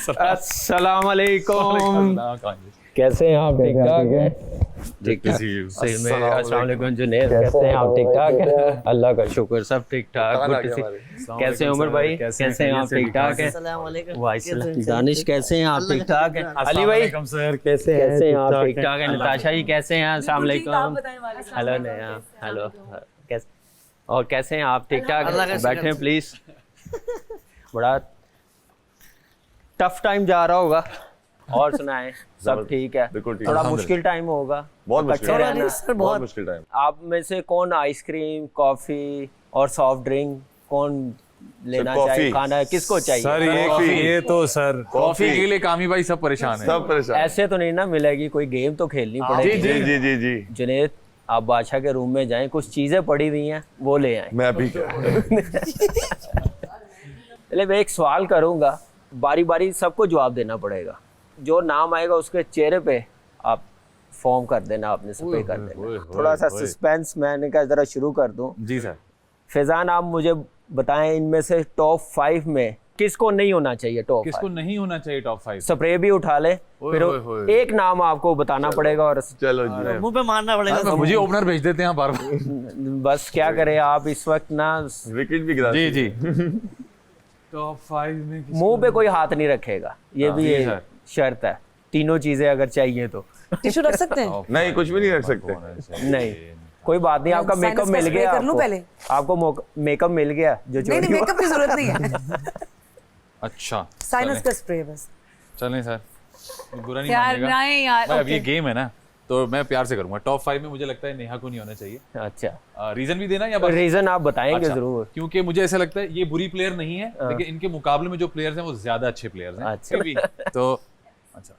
अस्सलाम वालेकुम। कैसे हैं आप? ठीक ठाक हैं? ठीक ठाक। अस्सलाम वालेकुम जुनैद, कैसे हैं आप? ठीक ठाक हैं? अल्लाह का शुक्र, सब ठीक ठाक। कैसे हैं उमर भाई? कैसे हैं आप? ठीक ठाक हैं? दानिश कैसे हैं आप? ठीक ठाक हैं? अली भाई कैसे हैं आप? ठीक ठाक हैं? नताशा जी कैसे हैं? अस्सलाम वालेकुम। हेलो नया, हेलो कैसे और कैसे हैं आप? ठीक ठाक? बैठे प्लीज। बड़ा टफ टाइम जा रहा होगा और सुनाएं सब ठीक है? थोड़ा मुश्किल टाइम होगा, बहुत मुश्किल टाइम। आप में से कौन आइसक्रीम, कॉफी और सॉफ्ट ड्रिंक कौन लेना चाहिए? खाना किसको चाहिए? सर ये तो सर कॉफी के लिए कामी भाई सब परेशान है। सब परेशान। ऐसे तो नहीं ना मिलेगी, कोई गेम तो खेलनी पड़ेगी। जी जी जी जी। जुनैद आप बादशाह के रूम में जाएं, कुछ चीजें पड़ी हुई हैं वो ले आए। मैं अभी चले मैं एक सवाल करूंगा, बारी बारी सबको जवाब देना पड़ेगा। जो नाम आएगा उसके चेहरे पे आप फॉर्म कर देना, आपने स्प्रे कर देना। थोड़ा सा सस्पेंस मैंने कहा जरा शुरू कर दूं। जी सर। फैजान आप मुझे बताएं इनमें से टॉप 5 में किसको नहीं होना चाहिए? टॉप किसको नहीं होना चाहिए टॉप 5? स्प्रे भी उठा ले, फिर एक नाम आपको बताना पड़ेगा और चलो जी मुंह पे मारना पड़ेगा। मुझे ओपनर भेज देते हैं बार बस क्या करें आप इस वक्त ना, विकेट भी गिरा। जी जी। टॉप 5 में मुंह पे कोई हाथ नहीं रखेगा, ये भी शर्त है। तीनों चीजें अगर चाहिए तो टिश्यू रख सकते हैं? नहीं कुछ भी नहीं रख सकते। नहीं कोई बात नहीं, आपका मेकअप मिल गया। कर लूं पहले? आपको मेकअप मिल गया जो नहीं मेकअप की जरूरत नहीं है। अच्छा साइनस का स्प्रे बस। चलें सर, बुरा नहीं मानिएगा यार। अब ये गेम है ना तो मैं प्यार से करूंगा। टॉप 5 में मुझे लगता है नेहा को नहीं होना चाहिए। अच्छा रीजन भी देना या बस? रीजन आप बताएंगे जरूर, क्योंकि मुझे ऐसा लगता है ये बुरी प्लेयर नहीं है, लेकिन इनके मुकाबले में जो प्लेयर्स हैं वो ज्यादा अच्छे प्लेयर्स हैं। अच्छा तो अच्छा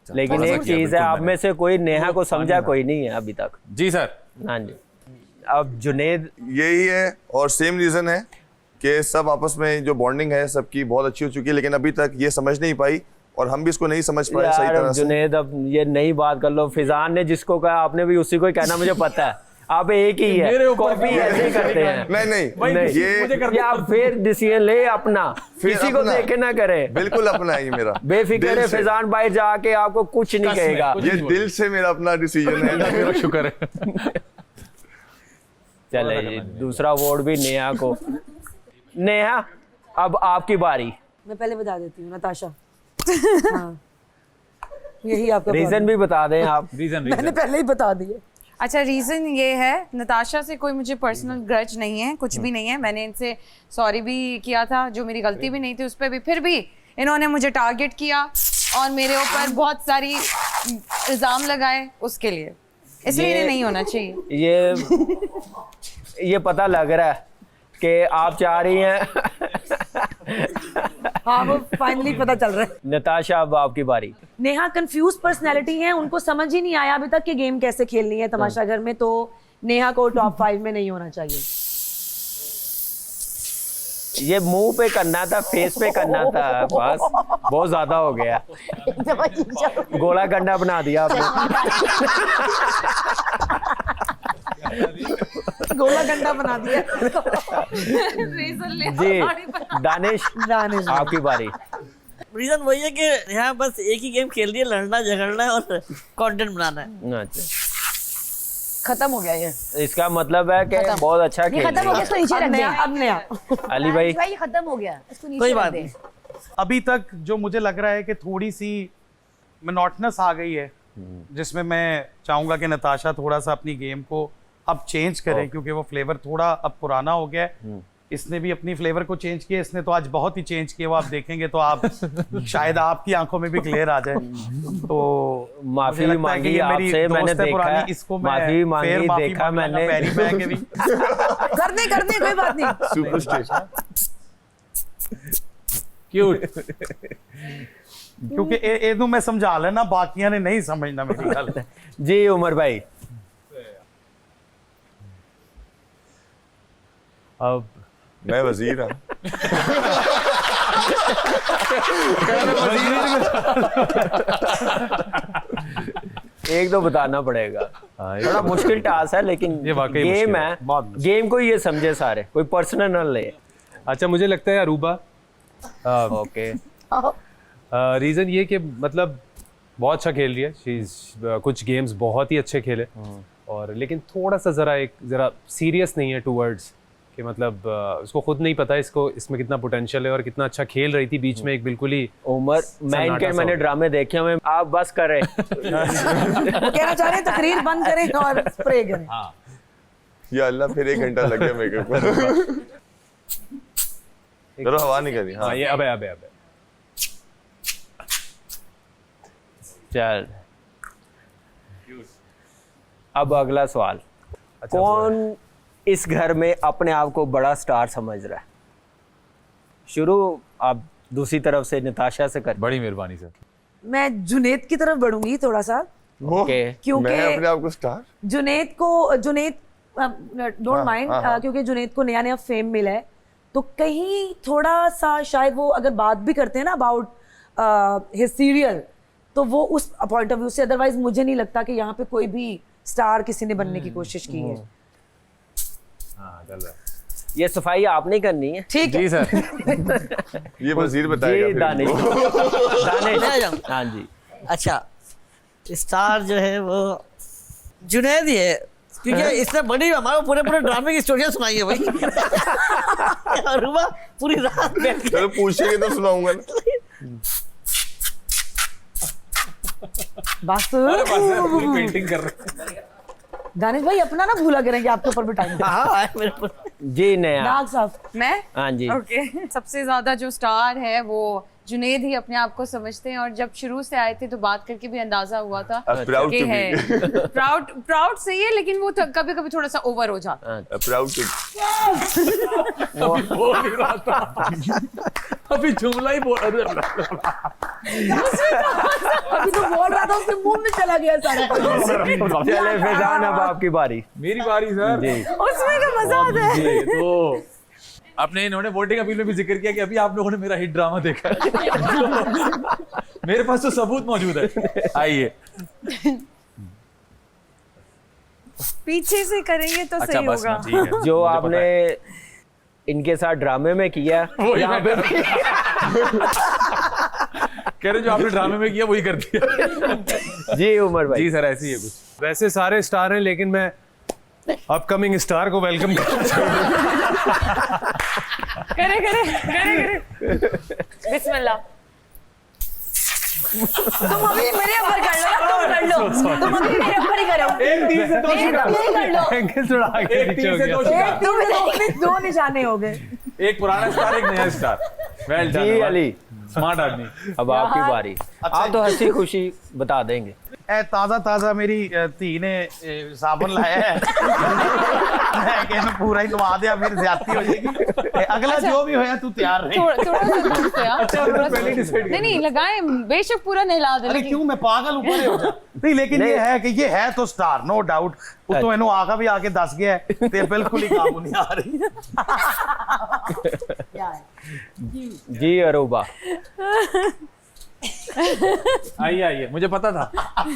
लेकिन एक चीज है, आप में से कोई नेहा को समझा कोई नहीं है अभी तक। जी सर। हाँ जी। अब जुनैद यही है और सेम रीजन है कि सब आपस में जो बॉन्डिंग है सबकी बहुत अच्छी हो चुकी है, लेकिन अभी तक ये समझ नहीं पाई और हम भी इसको नहीं समझ पाए सही तरह से। जुनैद अब ये नई बात कर लो, फिजान ने जिसको कहा आपने भी उसी को ही कहना, मुझे पता है। आप एक ही है, कॉपी ऐसे ही करते हैं। नहीं ये आप फिर डिसीजन ले अपना, किसी को देखे ना करे। बिल्कुल अपना है ये मेरा। बेफिक्र है, फिजान भाई जाके आपको कुछ नहीं कहेगा। ये दिल से मेरा अपना डिसीजन है। मेरा शुक्र है। चले जी, दूसरा अवार्ड भी नेहा को। नेहा अब आपकी बारी। मैं पहले बता देती हूँ, नताशा। हाँ। यही आपका रीजन भी बता दें आप। रीजन मैंने पहले ही बता दिया। अच्छा रीज़न ये है, नताशा से कोई मुझे पर्सनल ग्रज नहीं है, कुछ भी नहीं है। मैंने इनसे सॉरी भी किया था, जो मेरी गलती भी नहीं थी उस पर भी, फिर भी इन्होंने मुझे टारगेट किया और मेरे ऊपर बहुत सारी इल्ज़ाम लगाए, उसके लिए इसलिए इन्हें नहीं होना चाहिए। ये पता लग रहा है कि आप चाह रही हैं। हाँ वो फाइनली पता चल रहा है। नताशा अब आपकी बारी। नेहा कंफ्यूज पर्सनैलिटी है, उनको समझ ही नहीं आया अभी तक कि गेम कैसे खेलनी है तमाशा घर में, तो नेहा को टॉप 5 में नहीं होना चाहिए। ये मुंह पे करना था, फेस पे करना था, बस बहुत ज्यादा हो गया। गोला गंडा बना दिया आपने। गोला गंडा बना दिया। जी दानिश आपकी बारी। रीजन वही है कि यहाँ बस एक ही गेम खेल रही है, लड़ना झगड़ना है और कंटेंट बनाना है। अच्छा खत्म हो गया ये। इसका मतलब है कि बहुत अच्छा खेल खत्म हो गया, इसको नीचे रख दिया। अब नया अली भाई ये खत्म हो गया, इसको नीचे कोई रख बात दे। नहीं। अभी तक जो मुझे लग रहा है कि थोड़ी सी मोनोटोनस आ गई है, जिसमें मैं चाहूंगा कि नताशा थोड़ा सा अपनी गेम को अब चेंज करें, क्योंकि वो फ्लेवर थोड़ा अब पुराना हो गया है। इसने भी अपनी फ्लेवर को चेंज किया, इसने तो आज बहुत ही चेंज किया, वो आप देखेंगे तो आप शायद आपकी आंखों में भी क्लियर आ जाए। तो माफी मांगी आपसे, मैंने देखा, इसको माफी मांगी, देखा मैंने। करने कोई बात नहीं। Superstar cute. क्योंकि एदू मैं समझा लेना, बाकियां ने नहीं समझना मेरी गल। जी उमर भाई अब मैं वजीर हूँ। एक तो बताना पड़ेगा, थोड़ा मुश्किल टास्क है, लेकिन ये वाकई गेम मुश्किल है, गेम को ये समझे सारे, कोई पर्सनल न ले। अच्छा मुझे लगता है अरूबा ओके रीज़न ये कि मतलब बहुत अच्छा खेल रही है, कुछ गेम्स बहुत ही अच्छे खेले और लेकिन थोड़ा सा ज़रा सीरियस नहीं है टूवर्ड्स कि मतलब उसको खुद नहीं पता इसको इसमें कितना पोटेंशियल है और कितना अच्छा खेल रही थी बीच में एक बिल्कुल ही उमर मैंने ड्रामे देखे हुए, आप बस करें। कहना चाह रहे हैं तकरीर बंद करें और स्प्रे करें। या अल्लाह फिर 1 घंटा लग गया मेकअप पर। चलो हवा नहीं करी। हाँ ये अबे चल अब अगला सवाल, कौन इस घर में अपने आप को बड़ा स्टार समझ रहा है? शुरू आप दूसरी तरफ से नताशा से कर। बड़ी मेहरबानी सर। मैं जुनेद की तरफ बढ़ूंगी थोड़ा सा, ओके क्योंकि मैं अपने आप को स्टार जुनेद डोंट माइंड, क्योंकि जुनेद को नया फेम मिला है, तो कहीं थोड़ा सा शायद वो अगर बात भी करते हैं ना अबाउट हिज सीरियल, तो वो उस पॉइंट ऑफ व्यू से, अदरवाइज मुझे नहीं लगता कि यहाँ पे कोई भी स्टार किसी ने बनने की कोशिश की है। ये सफाई आपने करनी है। ठीक है जी सर। ये वजीर बताएगा जी फिर दानिश। मैं आ जाऊं? हाँ जी। अच्छा, स्टार जो है वो जुनैद ही है, क्योंकि इसने बड़ी हमारे पूरे ड्रामे की स्टोरियां सुनाई है भाई। और रुबा पूरी रात बैठ के चलो पूछेंगे तो सुनाऊंगा ना। बस पूरी पेंटिंग कर रहे हैं। दानिश भाई अपना ना भूला करेंगे, आपके ऊपर भी टाइम। हाँ है मेरे पर। जी नया। नाग साहब मैं हाँ जी। ओके सबसे ज्यादा जो स्टार है वो जुनेद ही अपने आप को समझते हैं, और जब शुरू से आए थे तो बात करके भी अंदाजा हुआ था प्राउड कि टू है। प्राउड सही है, लेकिन वो कभी कभी थोड़ा सा ओवर हो जाता है। प्राउड टू अभी जुमला ही बोल अभी तो बोल रहा था, उसके मुंह में चला गया सारा। चले फैजान अब आपकी बारी। मेरी बारी सर। जी उसमें तो मजा आता है। जी, तो आपने इन्होंने वोटिंग अपील में भी जिक्र किया कि अभी आप लोगों ने मेरा हिट ड्रामा देखा है। मेरे पास तो सबूत मौजूद है। आइए पीछे से करेंगे तो अच्छा सही बस होगा। ना, ठीक है। जो मुझे आपने इनके साथ ड्रामे में किया वही यहाँ पे भी कह रहे जो आपने ड्रामे में किया वही कर दिया। जी उमर भाई। जी सर ऐसे ही है कुछ। वैसे सारे स्टार हैं लेकिन मैं अपकमिंग स्टार को वेलकम करना चाहूँगा। करे बिस्मिल्लाह। तुम अभी मेरे ऊपर कर लो, तुम अभी मेरे ऊपर ही करो। एक तीर से दो यही कर लो। एंगल थोड़ा आगे एक पीछे तीर हो से गया। दो शिकार। एक तीर से दो निशाने हो गए। एक पुराना स्टार एक नया स्टार। वेल डन जी अली स्मार्ट आदमी। अब आपकी बारी। आप तो हंसी खुशी बता देंगे। ताजा मेरी धी ने साबुन लाया है। मैं कहना पूरा ही नवा दिया, फिर ज्यादती हो जाएगी। अगला जो भी होया तू तैयार रहे। थोड़ा सा पूछते हैं। अच्छा पहले डिसाइड नहीं लगाए, बेशक पूरा नहला दे। अरे क्यों मैं पागल ऊपर हो जा। नहीं लेकिन ये है कि ये है तो स्टार नो डाउट। वो तो इन्हों आगा भी आके दस गया है ते बिल्कुल ही काबू नहीं आ रही। जी अरूबा। आइए आइए, मुझे पता था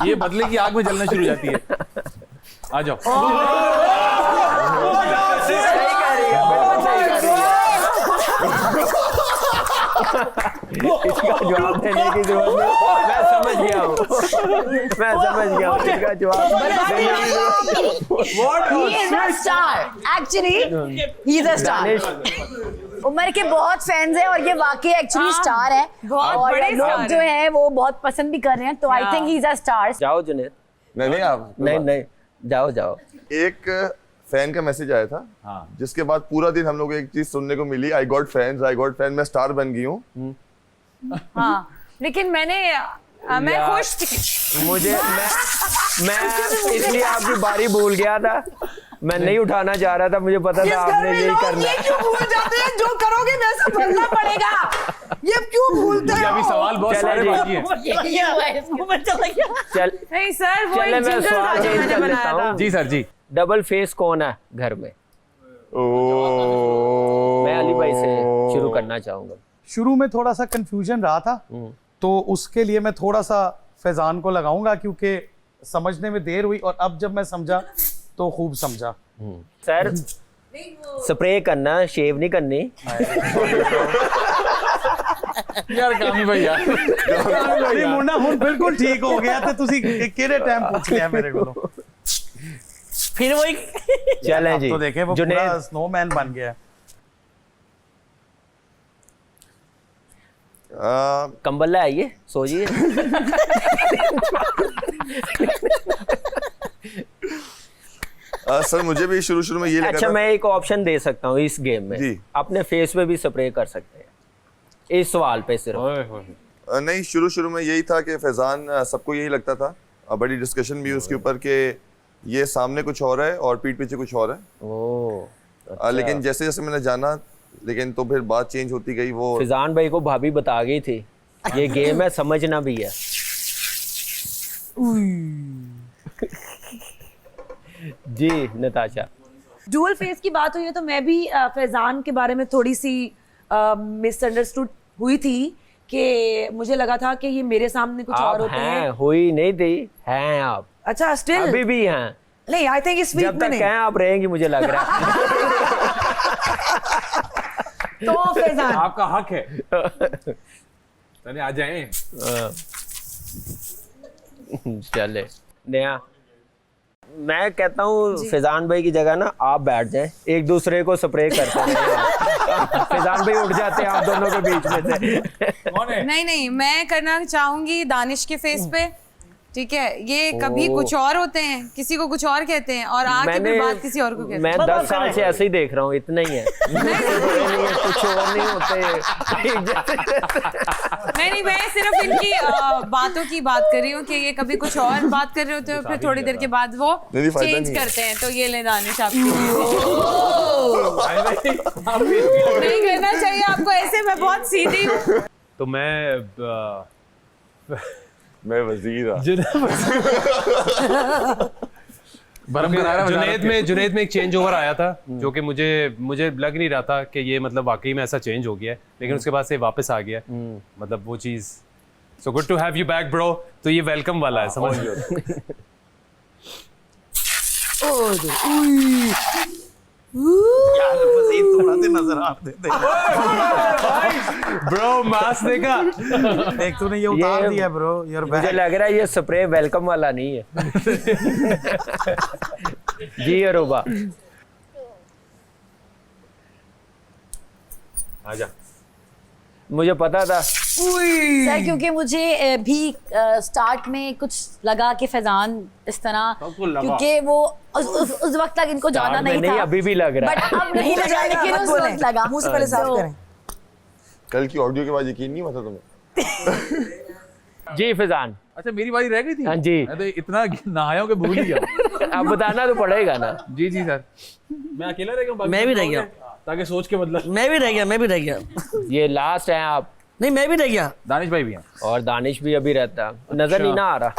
ये बदले की आग में जलना शुरू हो जाती है। आ जाओ। इसका जवाब देने की जरूरत नहीं, मैं समझ गया हूँ। इसका जवाब actually he is a star. Umar के बहुत फैंस हैं और ये वाकई एक्चुअली स्टार है, बहुत और बड़े लोग स्टार जो है वो बहुत पसंद भी कर रहे हैं, तो I think he is a star. जाओ जुनेद। नहीं आप नहीं जाओ। एक फैन का मैसेज आया था। हाँ। जिसके बाद पूरा दिन हम लोग को एक चीज सुनने को मिली, आई गॉट फैन, मैं स्टार बन गई हूँ। हाँ लेकिन मैं खुश थी। मैं इसलिए आपकी बारी भूल गया था, मैं नहीं उठाना चाह रहा था, मुझे पता था आपने यही करना है। क्यों भूल जाते हैं? जो करोगे वैसा भरना पड़ेगा। ये क्यों भूलते क्योंकि हो? अभी सवाल बहुत चले सारे जी। बाकी हैं। चल नहीं सर वो चले एक मैं जिंगल सवाल था जो चेंज मैंने कर लेता बनाया था। हूँ। जी सर जी। डबल फेस कौन है घर में? मैं अली भाई से शुरू करना चाहूंगा। शुरू में थोड़ा सा कंफ्यूजन रहा था, तो उसके लिए मैं थोड़ा सा फैजान को लगाऊंगा, क्योंकि समझने में देर हुई, और अब जब मैं समझा तो खूब समझा। सर स्प्रे करना, शेव नहीं करनी। यार कामी भाई यार ਨਹੀਂ ਮੁੰਡਾ ਹੁਣ ਬਿਲਕੁਲ ਠੀਕ ਹੋ ਗਿਆ ਤੇ ਤੁਸੀਂ ਕਿਹੜੇ ਟਾਈਮ ਪੁੱਛ ਲਿਆ ਮੇਰੇ ਕੋਲੋਂ फिर वही चलें जी तो देखे वो पूरा जुनेद स्नोमैन बन गया कंबल ले आइए सोइए सर मुझे भी शुरू में ये लगा अच्छा था। मैं एक ऑप्शन दे सकता हूँ इस गेम में जी। अपने फेस पे भी स्प्रे कर सकते हैं इस सवाल पे सिर्फ ओए होए नहीं शुरू में यही था कि फैजान सबको यही लगता था। बड़ी डिस्कशन भी हुई उसके ऊपर कि ये सामने कुछ और है और पीठ पीछे कुछ और है। ओ लेकिन जैसे जैसे मैंने जाना लेकिन तो फिर बात चेंज होती गई। वो फिजान भाई को भाभी बता गई थी ये गेम है समझना भी है। जी नताशा डुअल फेस की बात हुई है तो मैं भी फैजान के बारे में थोड़ी सी मिसअंडरस्टूड हुई थी कि मुझे लगा था कि ये मेरे सामने कुछ और आप होते हैं हैं। हुई नहीं थी हैं आप अच्छा स्टिल अभी भी हैं नहीं आई थिंक इस वीक जब में तक नहीं हैं आप रहेंगी मुझे लग रहा है तो फैजान आपका हक है चले आ जाए चले नया मैं कहता हूँ फैजान भाई की जगह ना आप बैठ जाएं एक दूसरे को स्प्रे करते रहें। फैजान भाई उठ जाते हैं आप दोनों के बीच में से। कौन है नहीं नहीं मैं करना चाहूंगी दानिश के फेस पे ठीक है ये कभी ओह। कुछ और होते हैं किसी को कुछ और कहते हैं और आके फिर बात किसी और को कहते मैं हैं 10 साल से ऐसे ही देख रहा हूँ इतना ही है नहीं है कुछ और नहीं होते। नहीं मैं सिर्फ इनकी बातों की बात कर रही हूँ कि ये कभी कुछ और बात कर रहे होते हैं फिर थोड़ी देर के बाद वो नहीं, फायदा चेंज नहीं है। करते हैं तो ये ले दानिश आपके नहीं करना चाहिए आपको ऐसे मैं बहुत सीधी हूँ तो मैं वजीर बरम करा रहा जुनैद में एक चेंज ओवर आया था जो कि मुझे लग नहीं रहा था कि ये मतलब वाकई में ऐसा चेंज हो गया है लेकिन उसके बाद से वापस आ गया मतलब वो चीज so good to have you back bro तो ये वेलकम वाला है समझ यार मजीद थोड़ा सा नजर आते थे ब्रो मास देखा एक तूने ये उतार दिया ब्रो योर मुझे बैक लग रहा है ये स्प्रे वेलकम वाला नहीं है। जी अरूबा आजा मुझे पता था सर क्योंकि मुझे भी स्टार्ट में कुछ लगा कि फैजान इस तरह क्योंकि वो उस वक्त तक इनको जाना नहीं था अभी भी लग रहा है बट अब नहीं लगा लेकिन उस वक्त लगा मुंह से पहले साफ करें कल की ऑडियो के बाद यकीन नहीं होता तुम्हें। जी फैजान अच्छा मेरी बारी रह गई थी हाँ जी मैं तो इतना नहाया कि भूल ही गया अब बताना तो पड़ेगा ना। जी जी सर मैं अकेला रह गया मैं भी रह गया ताकि सोच के मतलब मैं भी रह गया ये लास्ट है आप नहीं मैं भी रह गया दानिश भाई भी हैं और दानिश भी अभी रहता नजर नहीं ना आ रहा।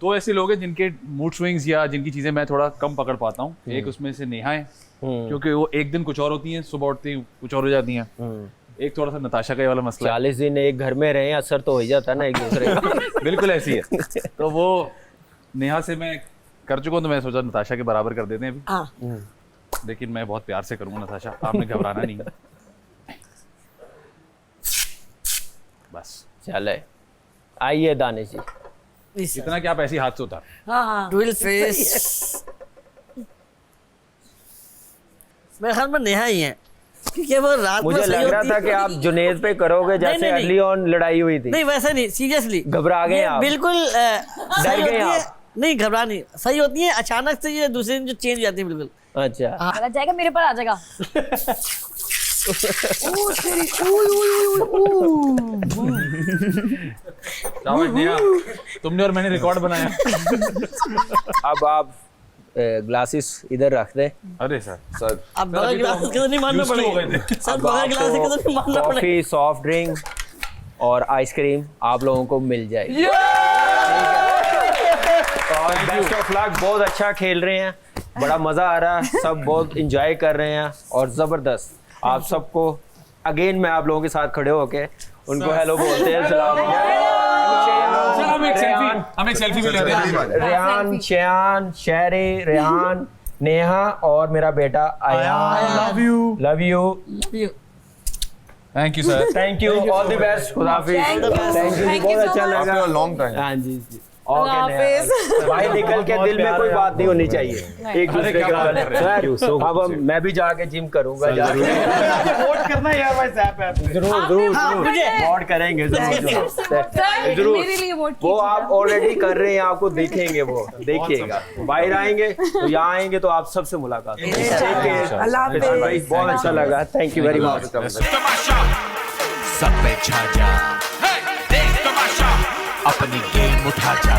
दो ऐसे लोग हैं जिनके मूड स्विंग्स या जिनकी चीजें मैं थोड़ा कम पकड़ पाता हूँ एक उसमें से नेहा है क्योंकि वो एक दिन कुछ और होती हैं सुबह उठती हैं कुछ और हो जाती हैं एक थोड़ा सा नताशा का ये वाला मसला 40 दिन एक घर में रहे असर तो हो ही जाता ना एक दूसरे का। है बिल्कुल ऐसी है तो वो नेहा से मैं कर चुका हूँ तो मैं सोचा नताशा के बराबर कर देते हैं अभी हाँ लेकिन मैं बहुत प्यार से करूंगा नताशा आपने घबराना नहीं बस चले आइए दानिश जी इतना कि आप ऐसी हाथ से उतार हाँ हाँ डुअल फेस मेरे ख्याल में नेहा ही है क्योंकि वो रात में मुझे सही लग रहा होती था है। कि आप जुनैद पे करोगे जैसे नहीं, नहीं। अर्ली ऑन लड़ाई हुई थी। नहीं वैसे नहीं सीरियसली घबरा गए आप। बिल्कुल सही गए होती है आप। नहीं घबरा नहीं सही होती है अचानक से ये दूसरे दिन जो चेंज जाती है बिल्कुल अच्छा लग जाएगा मेरे पर आ जाएगा शाबाश नेहा तुमने और मैंने रिकॉर्ड बनाया अब आप ग्लासेस इधर रख दें। अरे सर सर अब बगैर गिलास के तो नहीं मानना Used to हो गए पड़ेगा थे। सर बगैर गिलास के तो नहीं मानना पड़ेगा कॉफी सॉफ्ट ड्रिंक और आइसक्रीम आप लोगों को मिल जाएगी। और बेस्ट ऑफ लक बहुत अच्छा खेल रहे हैं बड़ा मजा आ रहा है सब बहुत इंजॉय कर रहे हैं और जबरदस्त आप सबको अगेन मैं आप लोगों के साथ खड़े होके उनको हेलो बोलते हैं हम एक सेल्फी भी ले रहे हैं रेहान शयान शहरी रेहान नेहा और मेरा बेटा Ayaan love you love you thank you sir. Thank you, all the best, खुदा हाफिज। Thank you. Thank you, Thank you बहुत so अच्छा much. आफ्टर लगा। A long time. हाँ जी जी। अल्लाह हाफिज। भाई निकल के दिल में कोई बात नहीं होनी चाहिए एक दूसरे के बारे में। अब मैं भी जाके जिम करूंगा, वोट करना यार भाई ज़ैप ऐप पे। जरूर वोट करेंगे जरूर। सर मेरे लिए वोट वो आप ऑलरेडी कर रहे हैं, आपको देखेंगे, वो देखिएगा। बाहर आएंगे तो यहाँ आएंगे तो आप सबसे मुलाकात होगी। अल्लाह हाफिज। भाई बहुत अच्छा लगा, थैंक यू वेरी मच। तमाशा सब पे छा जा, देख तमाशा अपनी गेम उठा जा।